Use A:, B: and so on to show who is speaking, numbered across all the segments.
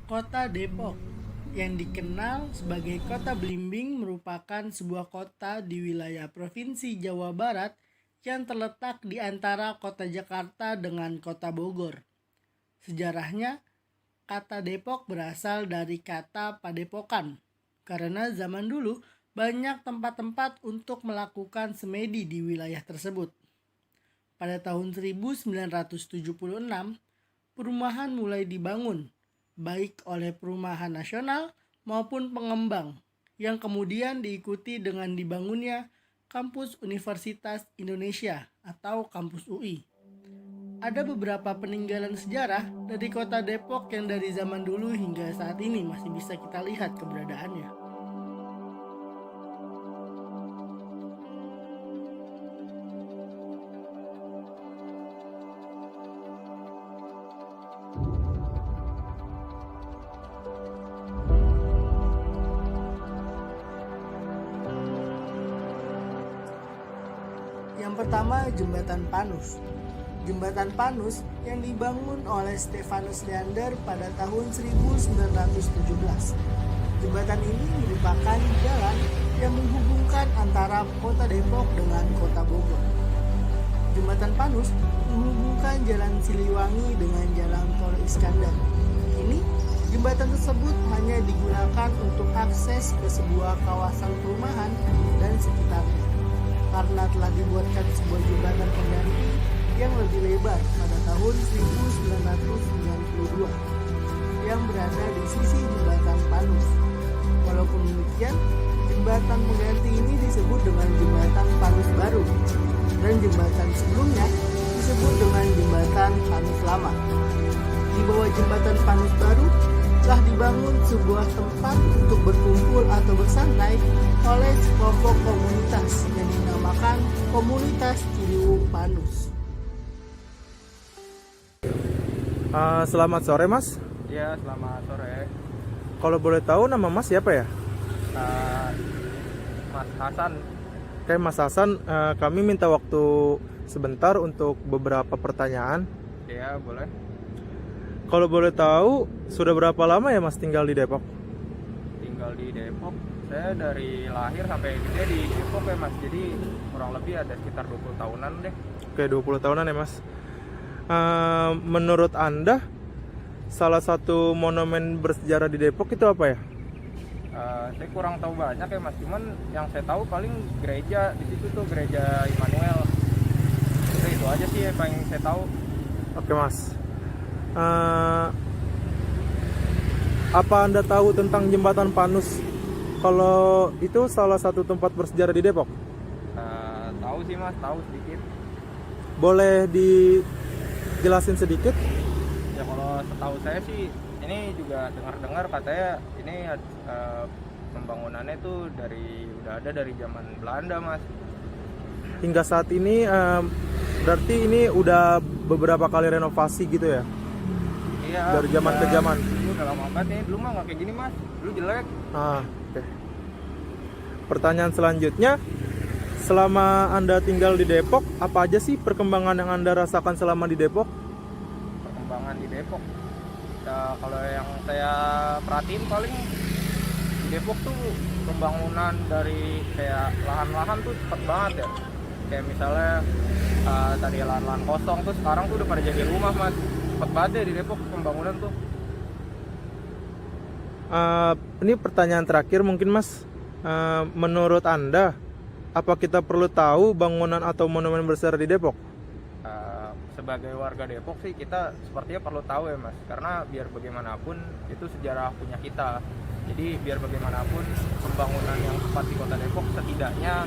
A: Kota Depok, yang dikenal sebagai Kota Belimbing, merupakan sebuah kota di wilayah Provinsi Jawa Barat yang terletak di antara kota Jakarta dengan kota Bogor. Sejarahnya, kata Depok berasal dari kata padepokan, karena zaman dulu banyak tempat-tempat untuk melakukan semedi di wilayah tersebut. Pada tahun 1976, perumahan mulai dibangun, baik oleh perumahan nasional maupun pengembang, yang kemudian diikuti dengan dibangunnya Kampus Universitas Indonesia atau Kampus UI. Ada beberapa peninggalan sejarah dari kota Depok yang dari zaman dulu hingga saat ini masih bisa kita lihat keberadaannya. Yang pertama, Jembatan Panus. Jembatan Panus yang dibangun oleh Stefanus Leander pada tahun 1917. Jembatan ini merupakan jalan yang menghubungkan antara kota Depok dengan kota Bogor. Jembatan Panus menghubungkan Jalan Siliwangi dengan Jalan Tol Iskandar. Kini, jembatan tersebut hanya digunakan untuk akses ke sebuah kawasan perumahan dan sekitarnya, karena telah dibuatkan sebuah jembatan pengganti yang lebih lebar pada tahun 1992 yang berada di sisi jembatan Panus. Walaupun demikian, jembatan pengganti ini disebut dengan jembatan Panus Baru dan jembatan sebelumnya disebut dengan jembatan Panus Lama. Di bawah jembatan Panus Baru telah dibangun sebuah tempat untuk berkumpul atau bersantai oleh sekelompok komunitas yang dinamakan Komunitas Ciliwung Panus.
B: Selamat sore Mas.
C: Ya, selamat sore.
B: Kalau boleh tahu nama Mas siapa ya?
C: Mas Hasan.
B: Oke Mas Hasan, kami minta waktu sebentar untuk beberapa pertanyaan.
C: Ya, boleh.
B: Kalau boleh tahu, sudah berapa lama ya Mas tinggal di Depok?
C: Tinggal di Depok. Saya dari lahir sampai gede di Depok ya Mas. Jadi kurang lebih ada sekitar 20 tahunan deh.
B: Oke, 20 tahunan ya Mas. Menurut Anda, salah satu monumen bersejarah di Depok itu apa ya?
C: Saya kurang tahu banyak ya Mas. Cuman yang saya tahu paling gereja di situ tuh, gereja Immanuel. Itu aja sih yang paling saya tahu.
B: Oke Mas. Apa Anda tahu tentang Jembatan Panus? Kalau itu salah satu tempat bersejarah di Depok?
C: Tahu sih Mas, tahu sedikit.
B: Boleh dijelasin sedikit?
C: Ya kalau setahu saya sih ini juga dengar-dengar katanya ini pembangunannya tuh udah ada dari zaman Belanda Mas.
B: Hingga saat ini berarti ini udah beberapa kali renovasi gitu ya?
C: Iya.
B: Dari zaman ke zaman.
C: Dulu udah lama banget nih, dulu mah nggak kayak gini Mas. Dulu jelek.
B: Oke. Pertanyaan selanjutnya, selama Anda tinggal di Depok, apa aja sih perkembangan yang Anda rasakan selama di Depok?
C: Perkembangan di Depok. Ya, kalau yang saya perhatiin paling di Depok tuh pembangunan dari kayak lahan-lahan tuh cepet banget ya. Kayak misalnya tadi lahan-lahan kosong tuh sekarang tuh udah pada jadi rumah Mas. Cepet banget deh di Depok pembangunan tuh.
B: Ini pertanyaan terakhir mungkin Mas. Menurut Anda, apa kita perlu tahu bangunan atau monumen bersejarah di Depok?
C: Sebagai warga Depok sih kita sepertinya perlu tahu ya Mas, karena biar bagaimanapun itu sejarah punya kita. Jadi biar bagaimanapun pembangunan yang tepat di kota Depok, setidaknya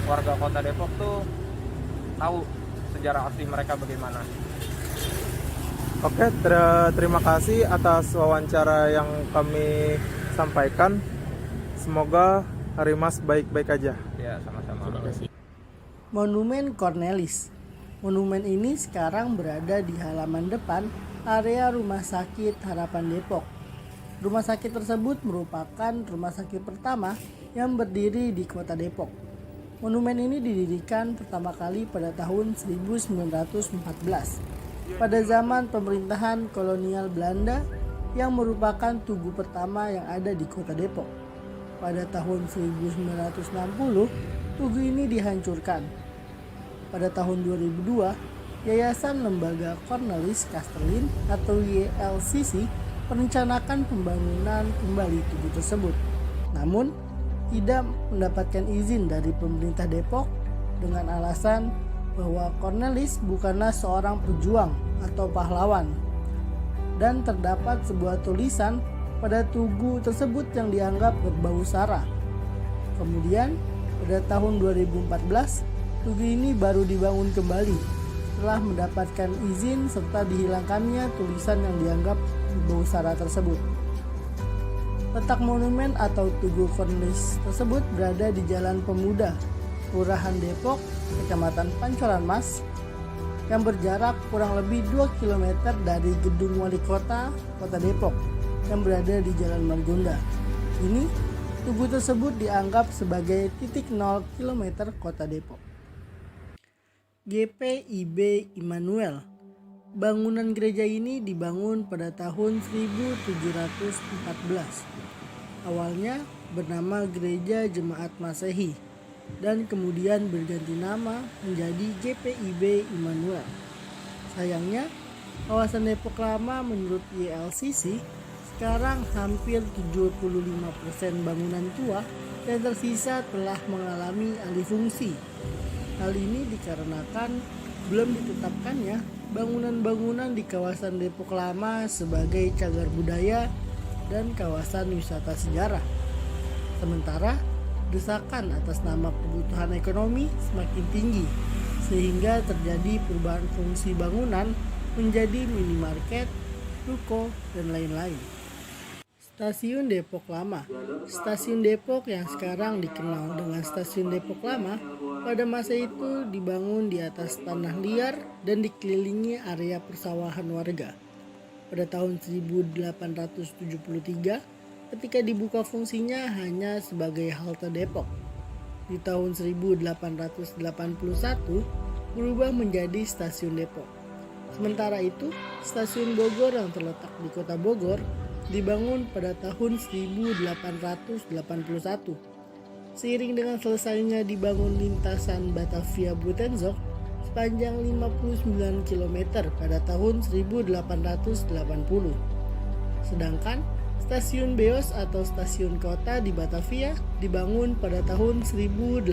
C: warga kota Depok tuh tahu sejarah asli mereka bagaimana.
B: Oke, terima kasih atas wawancara yang kami sampaikan. Semoga hari Mas baik-baik aja.
C: Ya, sama-sama.
B: Terima kasih.
A: Monumen Cornelis. Monumen ini sekarang berada di halaman depan area Rumah Sakit Harapan Depok. Rumah sakit tersebut merupakan rumah sakit pertama yang berdiri di kota Depok. Monumen ini didirikan pertama kali pada tahun 1914. Pada zaman pemerintahan kolonial Belanda yang merupakan tugu pertama yang ada di kota Depok. Pada tahun 1960, tugu ini dihancurkan. Pada tahun 2002, Yayasan Lembaga Cornelis Kastelin atau YLCC merencanakan pembangunan kembali tugu tersebut. Namun, tidak mendapatkan izin dari pemerintah Depok dengan alasan bahwa Cornelis bukanlah seorang pejuang atau pahlawan. Dan terdapat sebuah tulisan pada tugu tersebut yang dianggap berbau sara. Kemudian, pada tahun 2014, tugu ini baru dibangun kembali setelah mendapatkan izin serta dihilangkannya tulisan yang dianggap berbau sara tersebut. Letak monumen atau tugu Cornelis tersebut berada di Jalan Pemuda, Kelurahan Depok, Kecamatan Pancoran Mas, yang berjarak kurang lebih 2 km dari Gedung Wali Kota, Kota Depok, yang berada di Jalan Margonda. Ini, tugu tersebut dianggap sebagai titik 0 km Kota Depok. GPIB Immanuel. Bangunan gereja ini dibangun pada tahun 1714. Awalnya bernama Gereja Jemaat Masehi dan kemudian berganti nama menjadi GPIB Immanuel. Sayangnya, kawasan Depok Lama menurut YLCC sekarang hampir 75% bangunan tua dan tersisa telah mengalami alih fungsi. Hal ini dikarenakan belum ditetapkannya bangunan-bangunan di kawasan Depok Lama sebagai cagar budaya dan kawasan wisata sejarah. Sementara desakan atas nama kebutuhan ekonomi semakin tinggi sehingga terjadi perubahan fungsi bangunan menjadi minimarket, ruko, dan lain-lain. Stasiun Depok Lama. Stasiun Depok yang sekarang dikenal dengan Stasiun Depok Lama pada masa itu dibangun di atas tanah liar dan dikelilingi area persawahan warga. Pada tahun 1873, ketika dibuka fungsinya hanya sebagai halte Depok. Di tahun 1881 berubah menjadi Stasiun Depok. Sementara itu, Stasiun Bogor yang terletak di kota Bogor dibangun pada tahun 1881. Seiring dengan selesainya dibangun lintasan Batavia Buitenzorg sepanjang 59 km pada tahun 1880. Sedangkan Stasiun Beos atau stasiun kota di Batavia dibangun pada tahun 1870.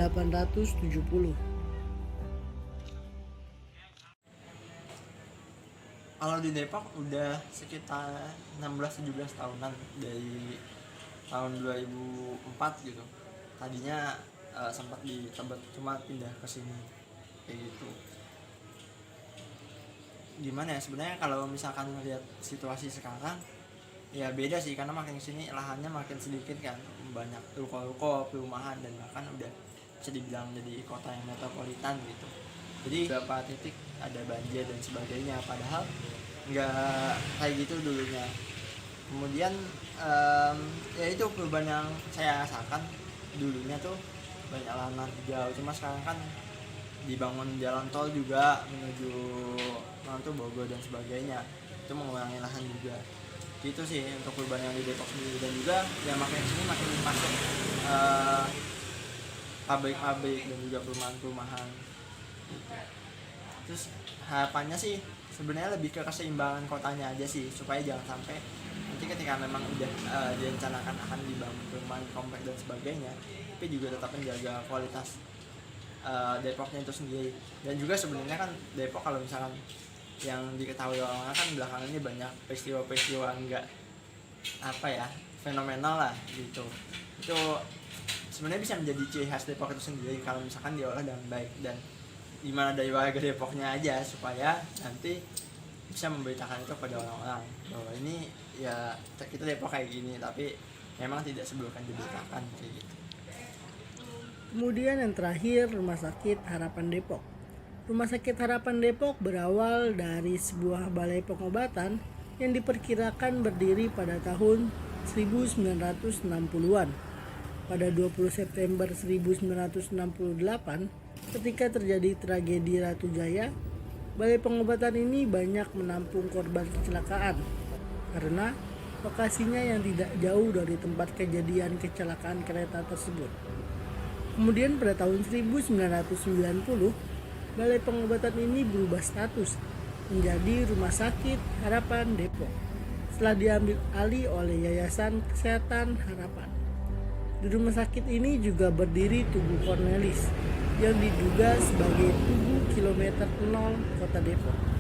D: Kalau di Depok udah sekitar 16-17 tahunan dari tahun 2004 gitu. Tadinya sempat di Tebet cuma pindah ke sini kayak gitu. Gimana ya sebenarnya kalau misalkan ngelihat situasi sekarang ya beda sih karena makin kesini lahannya makin sedikit kan, banyak ruko-ruko, perumahan dan bahkan udah bisa dibilang jadi kota yang metropolitan gitu. Jadi beberapa titik ada banjir dan sebagainya padahal nggak kayak gitu dulunya. Kemudian ya itu perubahan yang saya rasakan, dulunya tuh banyak lahan hijau, cuma sekarang kan dibangun jalan tol juga menuju Mantu, Bogor dan sebagainya, itu mengurangi lahan juga. Gitu sih untuk perubahan yang di Depok sendiri, dan juga yang makin sini makin masuk pabrik-pabrik dan juga perumahan-perumahan gitu. Terus harapannya sih sebenarnya lebih ke keseimbangan kotanya aja sih, supaya jangan sampai nanti ketika memang udah direncanakan akan dibangun perumahan komplek dan sebagainya, tapi juga tetap menjaga kualitas Depoknya itu sendiri. Dan juga sebenarnya kan Depok kalau misalkan yang diketahui orang-orang kan belakangan ini banyak peristiwa-peristiwa enggak fenomenal lah gitu. Itu sebenarnya bisa menjadi ciri khas Depok itu sendiri kalau misalkan diolah dengan baik dan gimana dari warga Depoknya aja, supaya nanti bisa memberitakan itu kepada orang-orang bahwa ini ya kita Depok kayak gini, tapi memang tidak sebelumkan diberitakan kayak gitu.
A: Kemudian yang terakhir, Rumah Sakit Harapan Depok. Rumah Sakit Harapan Depok berawal dari sebuah balai pengobatan yang diperkirakan berdiri pada tahun 1960-an. Pada 20 September 1968, ketika terjadi tragedi Ratu Jaya, balai pengobatan ini banyak menampung korban kecelakaan karena lokasinya yang tidak jauh dari tempat kejadian kecelakaan kereta tersebut. Kemudian pada tahun 1990, Balai Pengobatan ini berubah status menjadi Rumah Sakit Harapan Depok setelah diambil alih oleh Yayasan Kesehatan Harapan. Di rumah sakit ini juga berdiri Tugu Cornelis yang diduga sebagai Tugu Kilometer 0 Kota Depok.